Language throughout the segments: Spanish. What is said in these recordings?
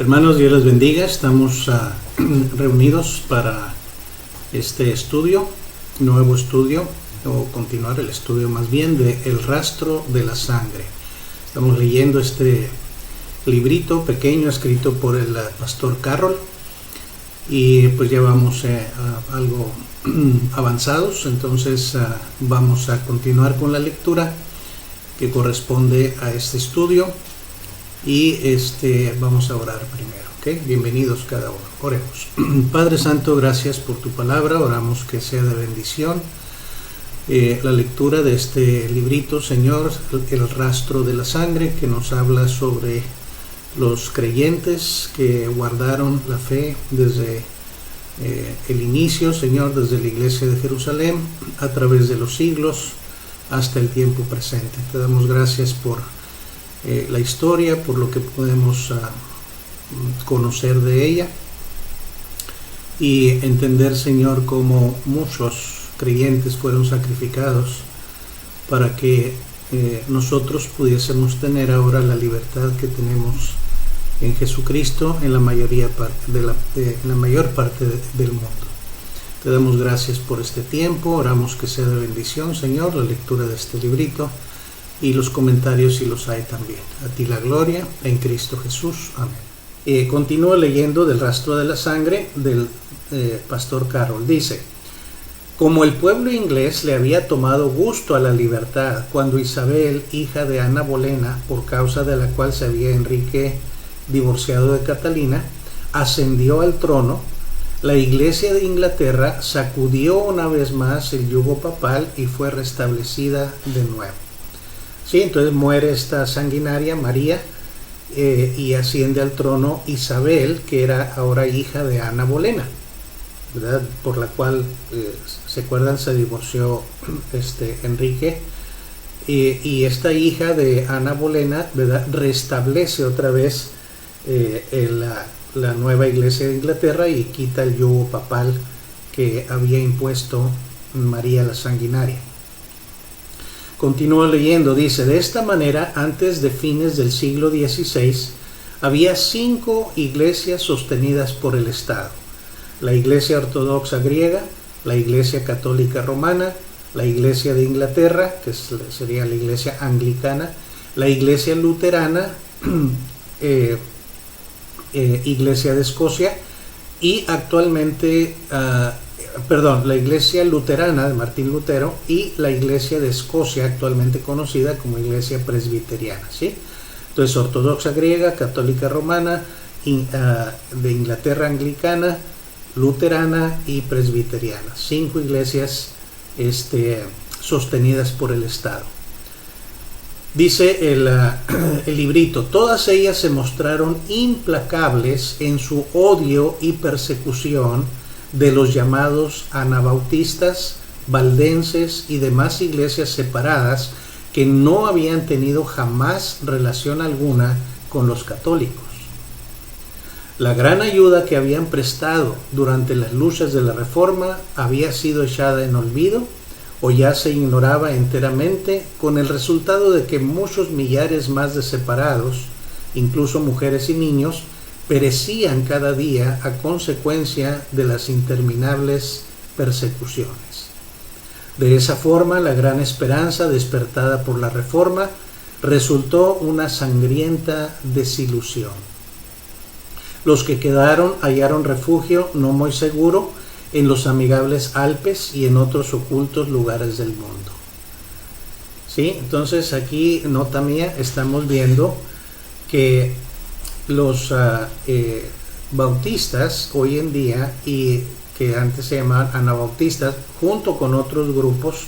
Hermanos, Dios les bendiga. Estamos reunidos para este estudio, nuevo estudio, o continuar el estudio más bien, de El rastro de la sangre. Estamos leyendo este librito pequeño escrito por el pastor Carroll y pues ya vamos algo avanzados, entonces vamos a continuar con la lectura que corresponde a este estudio. Y vamos a orar primero, ¿ok? Bienvenidos cada uno. Oremos. Padre Santo, gracias por tu palabra. Oramos que sea de bendición la lectura de este librito, Señor, El rastro de la sangre, que nos habla sobre los creyentes que guardaron la fe desde el inicio, Señor, desde la iglesia de Jerusalén, a través de los siglos hasta el tiempo presente. Te damos gracias por la historia, por lo que podemos conocer de ella y entender, Señor, cómo muchos creyentes fueron sacrificados para que nosotros pudiésemos tener ahora la libertad que tenemos en Jesucristo en la mayor parte del mundo. Te damos gracias por este tiempo. Oramos que sea de bendición, Señor, la lectura de este librito y los comentarios, si los hay también. A ti la gloria, en Cristo Jesús. Amén. Continúo leyendo del rastro de la sangre del pastor Carroll. Dice: como el pueblo inglés le había tomado gusto a la libertad cuando Isabel, hija de Ana Bolena, por causa de la cual se había Enrique divorciado de Catalina, ascendió al trono, la Iglesia de Inglaterra sacudió una vez más el yugo papal y fue restablecida de nuevo. Sí, entonces muere esta sanguinaria María y asciende al trono Isabel, que era ahora hija de Ana Bolena, ¿verdad? Por la cual, ¿se acuerdan? Se divorció Enrique, y esta hija de Ana Bolena, ¿verdad?, restablece otra vez la nueva Iglesia de Inglaterra y quita el yugo papal que había impuesto María la sanguinaria. Continúo leyendo, dice: de esta manera, antes de fines del siglo XVI, había 5 iglesias sostenidas por el Estado: la Iglesia Ortodoxa griega, la Iglesia Católica Romana, la Iglesia de Inglaterra, que sería la Iglesia Anglicana, la Iglesia Luterana, Iglesia de Escocia, y actualmente la Iglesia Luterana de Martín Lutero, y la Iglesia de Escocia, actualmente conocida como Iglesia Presbiteriana, ¿sí? Entonces, Ortodoxa griega, Católica Romana, de Inglaterra Anglicana, Luterana y Presbiteriana. 5 iglesias sostenidas por el Estado. Dice el librito: todas ellas se mostraron implacables en su odio y persecución de los llamados anabautistas, valdenses y demás iglesias separadas que no habían tenido jamás relación alguna con los católicos. La gran ayuda que habían prestado durante las luchas de la Reforma había sido echada en olvido o ya se ignoraba enteramente, con el resultado de que muchos millares más de separados, incluso mujeres y niños, perecían cada día a consecuencia de las interminables persecuciones. De esa forma, la gran esperanza despertada por la Reforma resultó una sangrienta desilusión. Los que quedaron hallaron refugio no muy seguro en los amigables Alpes y en otros ocultos lugares del mundo. ¿Sí? Entonces aquí, nota mía, estamos viendo que los bautistas hoy en día, y que antes se llamaban anabautistas, junto con otros grupos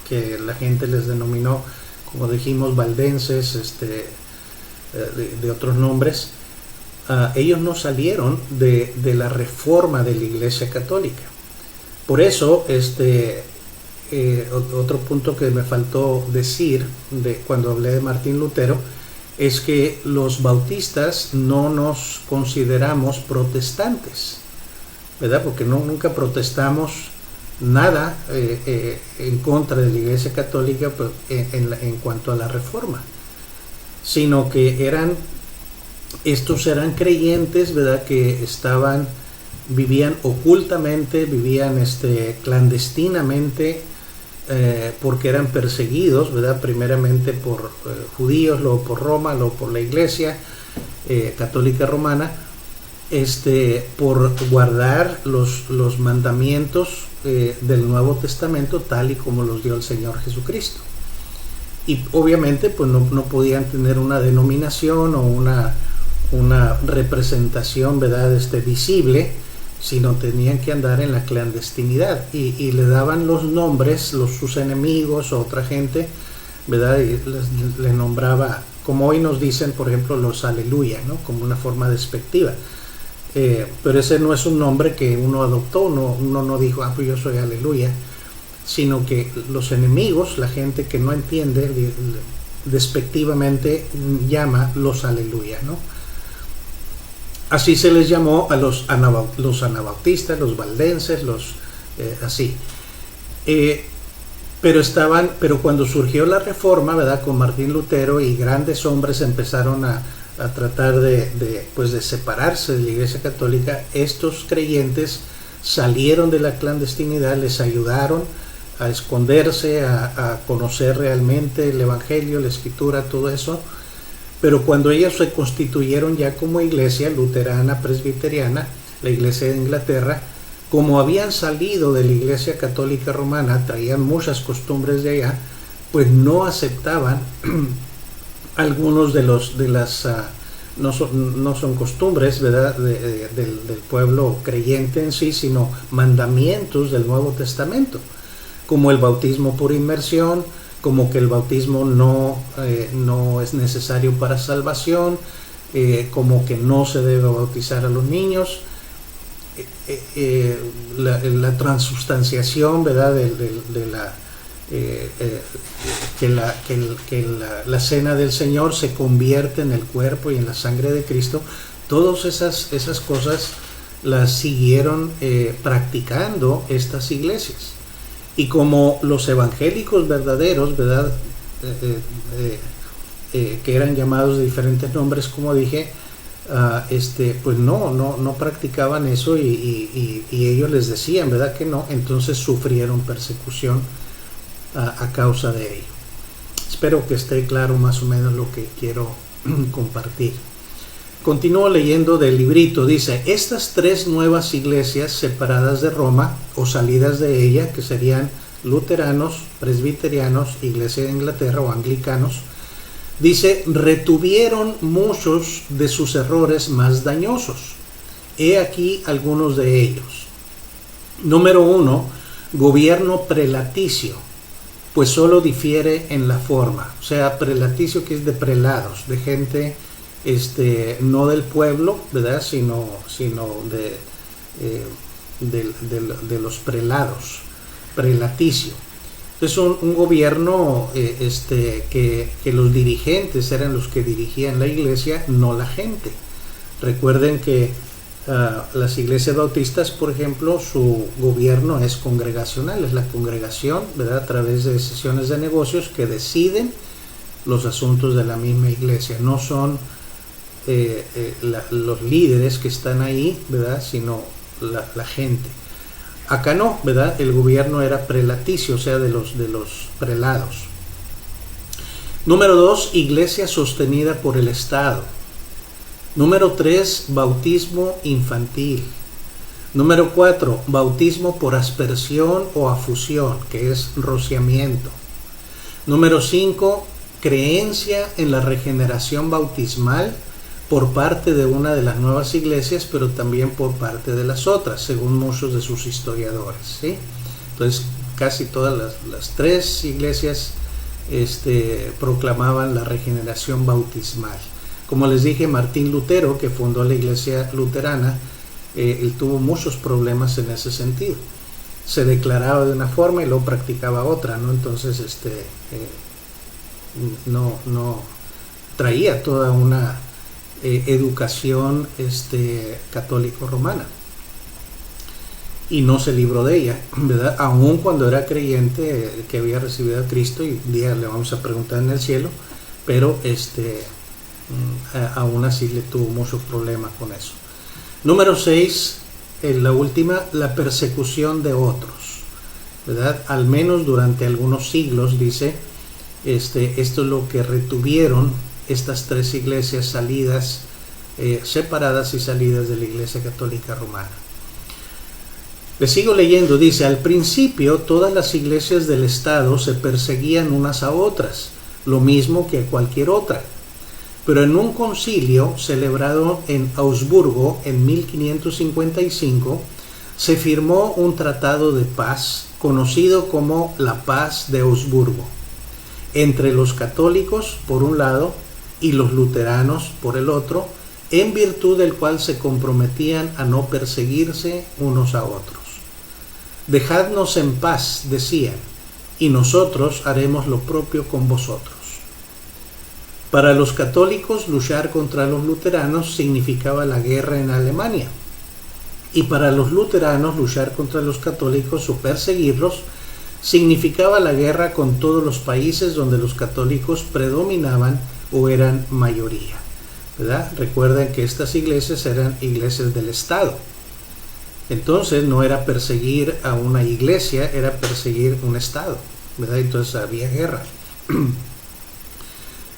que la gente les denominó, como dijimos, valdenses, de otros nombres, ellos no salieron de la reforma de la Iglesia Católica. Por eso, otro punto que me faltó decir cuando hablé de Martín Lutero, es que los bautistas no nos consideramos protestantes, ¿verdad? Porque nunca protestamos nada en contra de la Iglesia Católica en cuanto a la Reforma, sino que eran Estos eran creyentes, ¿verdad?, que vivían ocultamente, vivían clandestinamente, porque eran perseguidos, ¿verdad?, primeramente por judíos, luego por Roma, luego por la Iglesia católica romana, por guardar los mandamientos del Nuevo Testamento tal y como los dio el Señor Jesucristo. Y obviamente pues no podían tener una denominación o una representación, ¿verdad?, visible, sino tenían que andar en la clandestinidad, y le daban los nombres sus enemigos o otra gente, ¿verdad?, y les nombraba, como hoy nos dicen, por ejemplo, los aleluya, ¿no?, como una forma despectiva. Pero ese no es un nombre que uno adoptó, uno no dijo, pues yo soy aleluya, sino que los enemigos, la gente que no entiende, despectivamente llama los aleluya, ¿no? Así se les llamó a los anabautistas, los valdenses, así. Pero cuando surgió la Reforma, ¿verdad?, con Martín Lutero, y grandes hombres empezaron a tratar de separarse de la Iglesia Católica, estos creyentes salieron de la clandestinidad, les ayudaron a esconderse, a conocer realmente el Evangelio, la Escritura, todo eso. Pero cuando ellos se constituyeron ya como iglesia luterana, presbiteriana, la Iglesia de Inglaterra, como habían salido de la Iglesia Católica Romana, traían muchas costumbres de allá, pues no aceptaban algunos no son costumbres, ¿verdad?, del pueblo creyente en sí, sino mandamientos del Nuevo Testamento, como el bautismo por inmersión, como que el bautismo no es necesario para salvación, como que no se debe bautizar a los niños, la transustanciación, ¿verdad?, que la cena del Señor se convierte en el cuerpo y en la sangre de Cristo. Todas esas cosas las siguieron practicando estas iglesias. Y como los evangélicos verdaderos, ¿verdad?, que eran llamados de diferentes nombres, como dije, pues no practicaban eso, y ellos les decían, ¿verdad?, que no. Entonces sufrieron persecución a causa de ello. Espero que esté claro más o menos lo que quiero compartir. Continúo leyendo del librito. Dice: estas tres nuevas iglesias separadas de Roma, o salidas de ella, que serían luteranos, presbiterianos, Iglesia de Inglaterra o anglicanos, dice, retuvieron muchos de sus errores más dañosos. He aquí algunos de ellos. Número 1, gobierno prelaticio, pues solo difiere en la forma. O sea, prelaticio, que es de prelados, de gente no del pueblo, ¿verdad?, sino de los prelados, prelaticio. Es un gobierno que los dirigentes eran los que dirigían la iglesia, no la gente. Recuerden que las iglesias bautistas, por ejemplo, su gobierno es congregacional, es la congregación, ¿verdad?, a través de sesiones de negocios que deciden los asuntos de la misma iglesia. No son los líderes que están ahí, ¿verdad?, sino la gente. Acá no, ¿verdad? El gobierno era prelaticio, o sea, de los prelados. Número 2, iglesia sostenida por el Estado. Número 3, bautismo infantil. Número 4, bautismo por aspersión o afusión, que es rociamiento. Número 5, creencia en la regeneración bautismal por parte de una de las nuevas iglesias, pero también por parte de las otras, según muchos de sus historiadores, ¿sí? Entonces, casi todas las tres iglesias proclamaban la regeneración bautismal. Como les dije, Martín Lutero, que fundó la iglesia luterana, él tuvo muchos problemas en ese sentido. Se declaraba de una forma y luego practicaba otra, ¿no? Entonces, no traía toda una educación católico-romana, y no se libró de ella, ¿verdad? Aun cuando era creyente, que había recibido a Cristo, y un día le vamos a preguntar en el cielo, pero aún así le tuvo muchos problemas con eso. Número 6, la última, la persecución de otros, ¿verdad? Al menos durante algunos siglos, dice, esto es lo que retuvieron estas tres iglesias salidas, separadas y salidas de la Iglesia Católica Romana. Le sigo leyendo, dice, al principio todas las iglesias del Estado se perseguían unas a otras, lo mismo que a cualquier otra. Pero en un concilio celebrado en Augsburgo en 1555, se firmó un tratado de paz, conocido como la Paz de Augsburgo, entre los católicos por un lado y los luteranos por el otro, en virtud del cual se comprometían a no perseguirse unos a otros. Dejadnos en paz, decían, y nosotros haremos lo propio con vosotros. Para los católicos, luchar contra los luteranos significaba la guerra en Alemania, y para los luteranos, luchar contra los católicos o perseguirlos significaba la guerra con todos los países donde los católicos predominaban o eran mayoría, ¿verdad? Recuerden que estas iglesias eran iglesias del Estado. Entonces no era perseguir a una iglesia, era perseguir un Estado, ¿verdad? Entonces había guerra.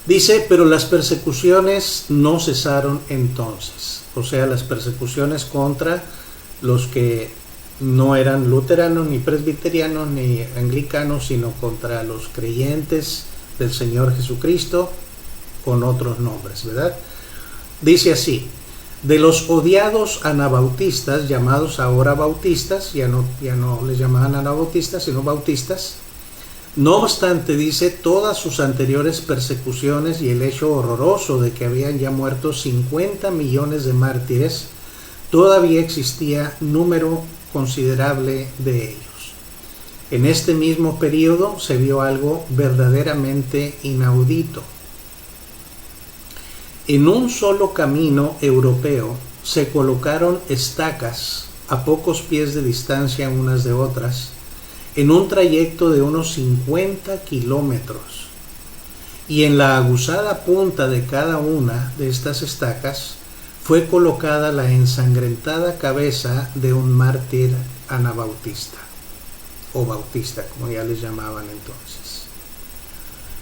Dice, pero las persecuciones no cesaron entonces. O sea, las persecuciones contra los que no eran luteranos, ni presbiterianos, ni anglicanos, sino contra los creyentes del Señor Jesucristo con otros nombres, ¿verdad? Dice así, de los odiados anabautistas, llamados ahora bautistas, ya no les llamaban anabautistas, sino bautistas. No obstante, dice, todas sus anteriores persecuciones y el hecho horroroso de que habían ya muerto 50 millones de mártires, todavía existía número considerable de ellos. En este mismo periodo se vio algo verdaderamente inaudito. En un solo camino europeo se colocaron estacas a pocos pies de distancia unas de otras, en un trayecto de unos 50 kilómetros, y en la aguzada punta de cada una de estas estacas fue colocada la ensangrentada cabeza de un mártir anabautista, o bautista, como ya les llamaban entonces.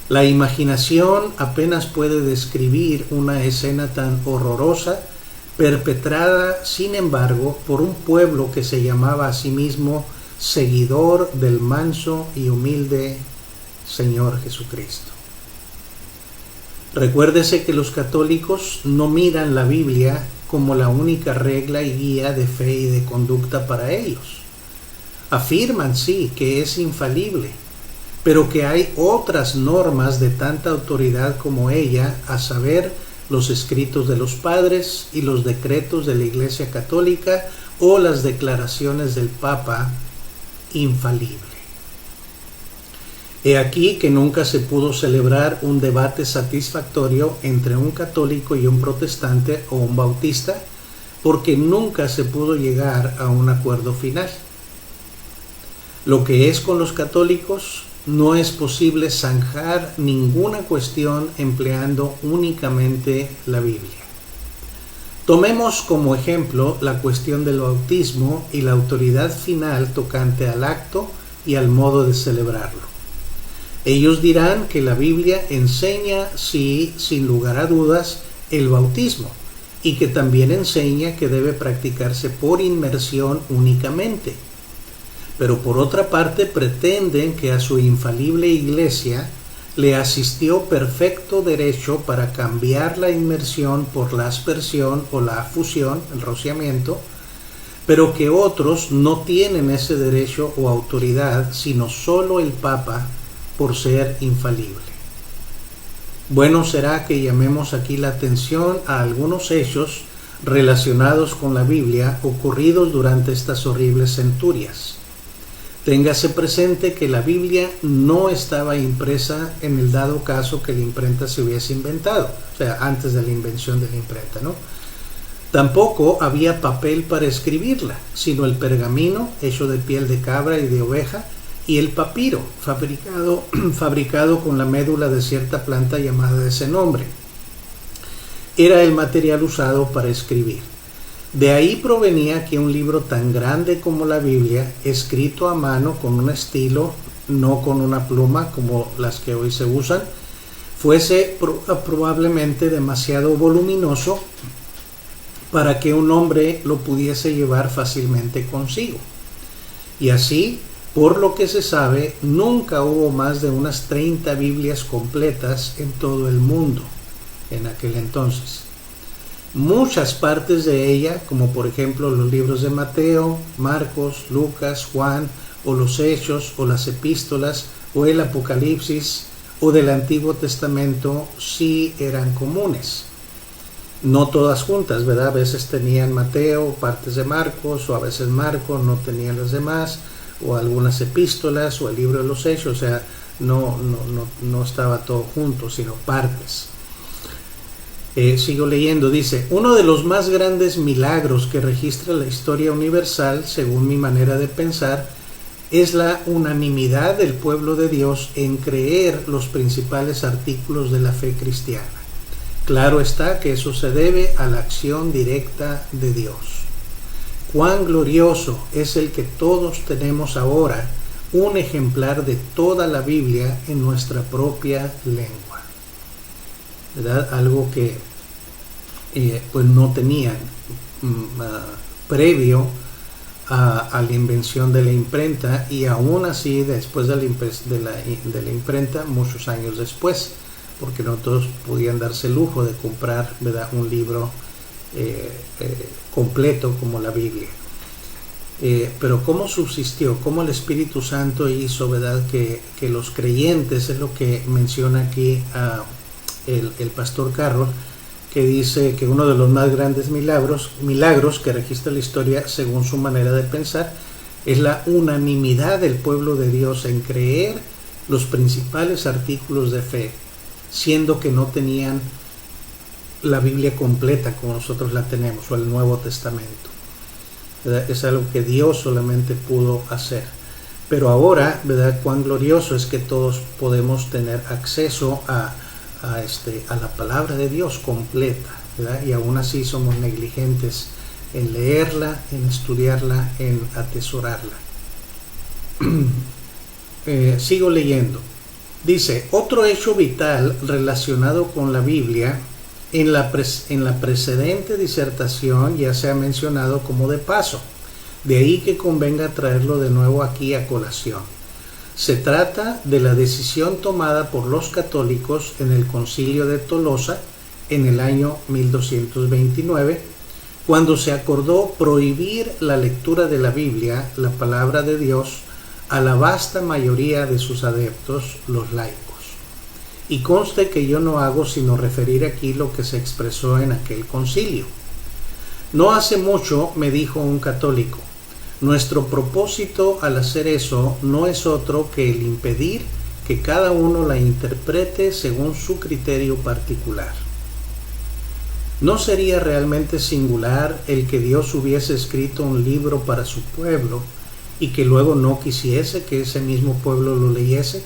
La imaginación apenas puede describir una escena tan horrorosa, perpetrada, sin embargo, por un pueblo que se llamaba a sí mismo seguidor del manso y humilde Señor Jesucristo. Recuérdese que los católicos no miran la Biblia como la única regla y guía de fe y de conducta para ellos. Afirman, sí, que es infalible, pero que hay otras normas de tanta autoridad como ella, a saber, los escritos de los padres y los decretos de la Iglesia Católica o las declaraciones del Papa, infalible. He aquí que nunca se pudo celebrar un debate satisfactorio entre un católico y un protestante o un bautista, porque nunca se pudo llegar a un acuerdo final. Lo que es con los católicos, no es posible zanjar ninguna cuestión empleando únicamente la Biblia. Tomemos como ejemplo la cuestión del bautismo y la autoridad final tocante al acto y al modo de celebrarlo. Ellos dirán que la Biblia enseña, sí, sin lugar a dudas, el bautismo, y que también enseña que debe practicarse por inmersión únicamente. Pero por otra parte pretenden que a su infalible iglesia le asistió perfecto derecho para cambiar la inmersión por la aspersión o la afusión, el rociamiento, pero que otros no tienen ese derecho o autoridad, sino solo el Papa, por ser infalible. Bueno será que llamemos aquí la atención a algunos hechos relacionados con la Biblia ocurridos durante estas horribles centurias. Téngase presente que la Biblia no estaba impresa en el dado caso que la imprenta se hubiese inventado, o sea, antes de la invención de la imprenta, ¿no? Tampoco había papel para escribirla, sino el pergamino hecho de piel de cabra y de oveja, y el papiro, fabricado con la médula de cierta planta llamada de ese nombre. era el material usado para escribir. De ahí provenía que un libro tan grande como la Biblia, escrito a mano con un estilo, no con una pluma como las que hoy se usan, fuese probablemente demasiado voluminoso para que un hombre lo pudiese llevar fácilmente consigo. Y así, por lo que se sabe, nunca hubo más de unas 30 Biblias completas en todo el mundo en aquel entonces. Muchas partes de ella, como por ejemplo los libros de Mateo, Marcos, Lucas, Juan, o los Hechos, o las Epístolas, o el Apocalipsis, o del Antiguo Testamento, sí eran comunes. No todas juntas, ¿verdad? A veces tenían Mateo, partes de Marcos, o a veces Marcos no tenía las demás, o algunas epístolas, o el libro de los Hechos, o sea, no estaba todo junto, sino partes. Sigo leyendo, dice: uno de los más grandes milagros que registra la historia universal, según mi manera de pensar, es la unanimidad del pueblo de Dios en creer los principales artículos de la fe cristiana. Claro está que eso se debe a la acción directa de Dios. Cuán glorioso es el que todos tenemos ahora un ejemplar de toda la Biblia en nuestra propia lengua, ¿verdad? Algo que pues no tenían previo a la invención de la imprenta, y aún así después de la imprenta, muchos años después, porque no todos podían darse el lujo de comprar, ¿verdad?, un libro completo como la Biblia. Pero cómo subsistió, cómo el Espíritu Santo hizo, ¿verdad?, que los creyentes, es lo que menciona aquí el pastor Carroll, que dice que uno de los más grandes milagros que registra la historia, según su manera de pensar, es la unanimidad del pueblo de Dios en creer los principales artículos de fe, siendo que no tenían la Biblia completa como nosotros la tenemos, o el Nuevo Testamento, ¿verdad? Es algo que Dios solamente pudo hacer. Pero ahora, ¿verdad?, cuán glorioso es que todos podemos tener acceso a la palabra de Dios completa, ¿verdad? Y aún así somos negligentes en leerla, en estudiarla, en atesorarla. Sigo leyendo. Dice: otro hecho vital relacionado con la Biblia en la precedente disertación ya se ha mencionado como de paso, de ahí que convenga traerlo de nuevo aquí a colación. Se trata de la decisión tomada por los católicos en el Concilio de Tolosa en el año 1229, cuando se acordó prohibir la lectura de la Biblia, la palabra de Dios, a la vasta mayoría de sus adeptos, los laicos. Y conste que yo no hago sino referir aquí lo que se expresó en aquel concilio. No hace mucho me dijo un católico: nuestro propósito al hacer eso no es otro que el impedir que cada uno la interprete según su criterio particular. ¿No sería realmente singular el que Dios hubiese escrito un libro para su pueblo y que luego no quisiese que ese mismo pueblo lo leyese?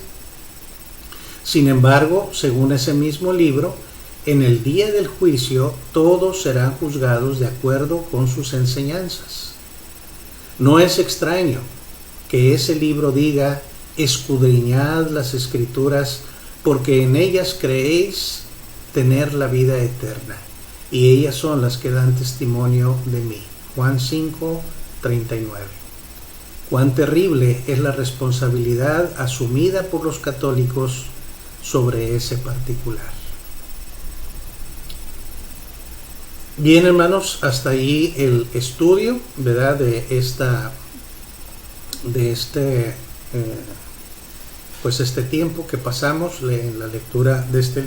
Sin embargo, según ese mismo libro, en el día del juicio todos serán juzgados de acuerdo con sus enseñanzas. No es extraño que ese libro diga: escudriñad las Escrituras, porque en ellas creéis tener la vida eterna, y ellas son las que dan testimonio de mí. Juan 5:39. Cuán terrible es la responsabilidad asumida por los católicos sobre ese particular. Bien, hermanos, hasta ahí el estudio, ¿verdad?, de este tiempo que pasamos en la lectura de este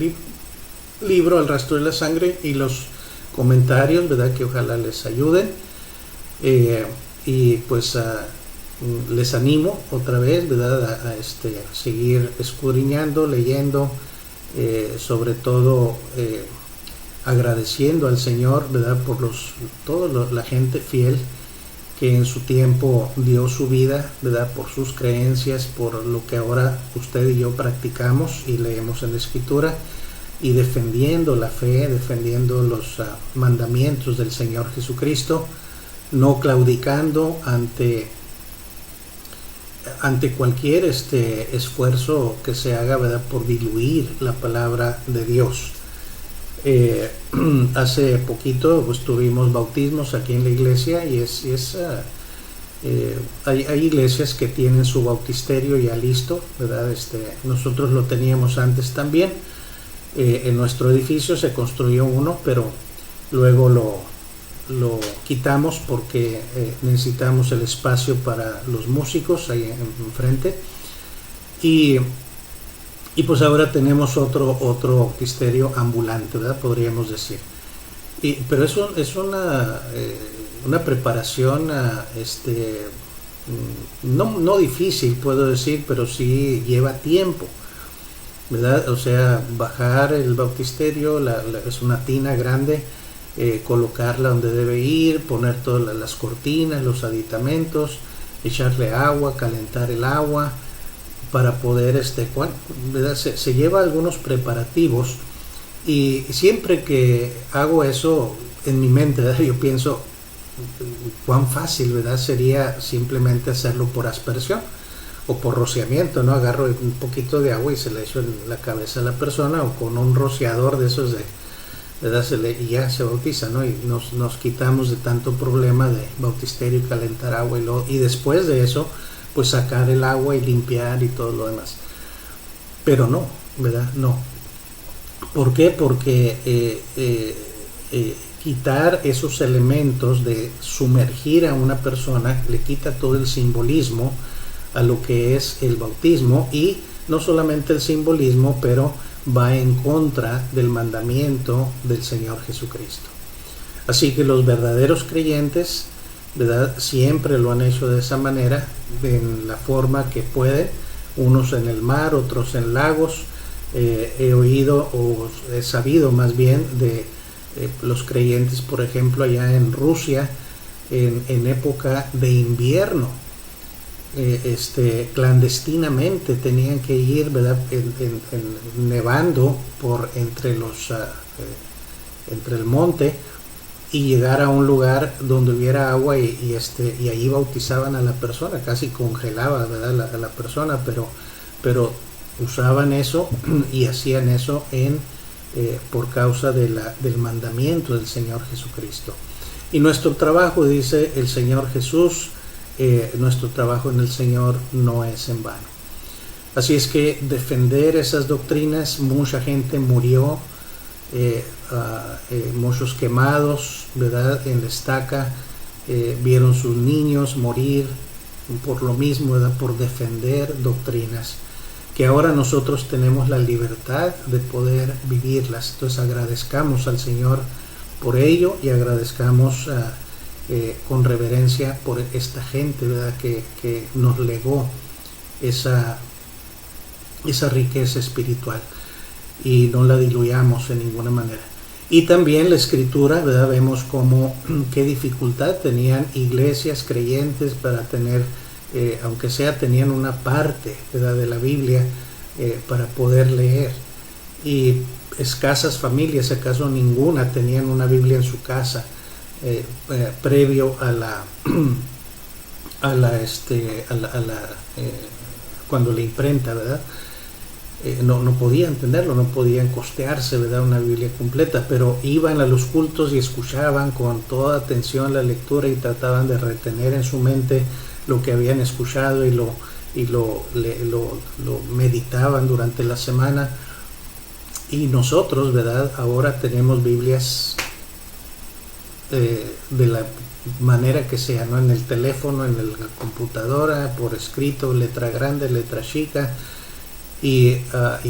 libro, El rastro de la sangre, y los comentarios, ¿verdad?, que ojalá les ayuden. Y pues les animo otra vez, ¿verdad?, a seguir escudriñando, leyendo, sobre todo agradeciendo al Señor, ¿verdad?, por toda la gente fiel que en su tiempo dio su vida, ¿verdad?, por sus creencias, por lo que ahora usted y yo practicamos y leemos en la Escritura. y defendiendo la fe, defendiendo los mandamientos del Señor Jesucristo, no claudicando ante cualquier esfuerzo que se haga, ¿verdad?, por diluir la palabra de Dios. Hace poquito pues tuvimos bautismos aquí en la iglesia y hay iglesias que tienen su bautisterio ya listo, ¿verdad? Nosotros lo teníamos antes también. En nuestro edificio se construyó uno, pero luego lo quitamos porque necesitamos el espacio para los músicos ahí enfrente, y pues ahora tenemos otro bautisterio ambulante, ¿verdad?, podríamos decir. Pero eso es una preparación no difícil, puedo decir, pero sí lleva tiempo, ¿verdad? O sea, bajar el bautisterio, es una tina grande, colocarla donde debe ir, poner todas las cortinas, los aditamentos, echarle agua, calentar el agua para poder, ¿verdad? Se lleva algunos preparativos, y siempre que hago eso en mi mente, ¿verdad?, yo pienso cuán fácil, ¿verdad?, sería simplemente hacerlo por aspersión o por rociamiento, ¿no? Agarro un poquito de agua y se le echo en la cabeza a la persona, o con un rociador de esos ¿verdad? Y ya se bautiza, ¿no? Y nos quitamos de tanto problema de bautisterio y calentar agua, y después de eso pues sacar el agua y limpiar y todo lo demás. Pero no, ¿verdad? No. ¿Por qué? Porque quitar esos elementos de sumergir a una persona le quita todo el simbolismo a lo que es el bautismo, y no solamente el simbolismo, pero va en contra del mandamiento del Señor Jesucristo. Así que los verdaderos creyentes, ¿verdad?, siempre lo han hecho de esa manera, en la forma que pueden, unos en el mar, otros en lagos. He oído, o he sabido más bien, de los creyentes, por ejemplo, allá en Rusia, en época de invierno, clandestinamente tenían que ir, ¿verdad?, nevando por entre el monte, y llegar a un lugar donde hubiera agua, y ahí bautizaban a la persona, casi congelaba, ¿verdad?, a la persona, pero usaban eso y hacían eso por causa del mandamiento del Señor Jesucristo. Y nuestro trabajo, dice el Señor Jesús, nuestro trabajo en el Señor no es en vano. Así es que defender esas doctrinas, mucha gente murió, muchos quemados, ¿verdad?, en la estaca, vieron sus niños morir por lo mismo, ¿verdad?, por defender doctrinas que ahora nosotros tenemos la libertad de poder vivirlas. Entonces agradezcamos al Señor por ello, y agradezcamos con reverencia por esta gente, ¿verdad?, que nos legó esa riqueza espiritual, y no la diluyamos en ninguna manera. Y también la Escritura, ¿verdad?, vemos qué dificultad tenían iglesias creyentes para tener, aunque sea, tenían una parte, ¿verdad?, de la Biblia para poder leer. Y escasas familias, acaso ninguna, tenían una Biblia en su casa previo cuando la imprenta, ¿verdad? No podían entenderlo, no podían costearse, ¿verdad?, una Biblia completa, pero iban a los cultos y escuchaban con toda atención la lectura, y trataban de retener en su mente lo que habían escuchado, y lo meditaban durante la semana. Y nosotros, ¿verdad?, ahora tenemos Biblias de la manera que sea, ¿no?, en el teléfono, en la computadora, por escrito, letra grande, letra chica, y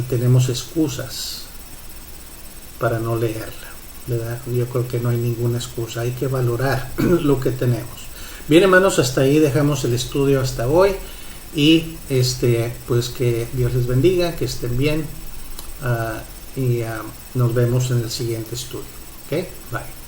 tenemos excusas para no leerla, ¿verdad? Yo creo que no hay ninguna excusa, hay que valorar lo que tenemos. Bien, hermanos, hasta ahí dejamos el estudio hasta hoy, y pues que Dios les bendiga, que estén bien, y nos vemos en el siguiente estudio. ¿Ok? Bye.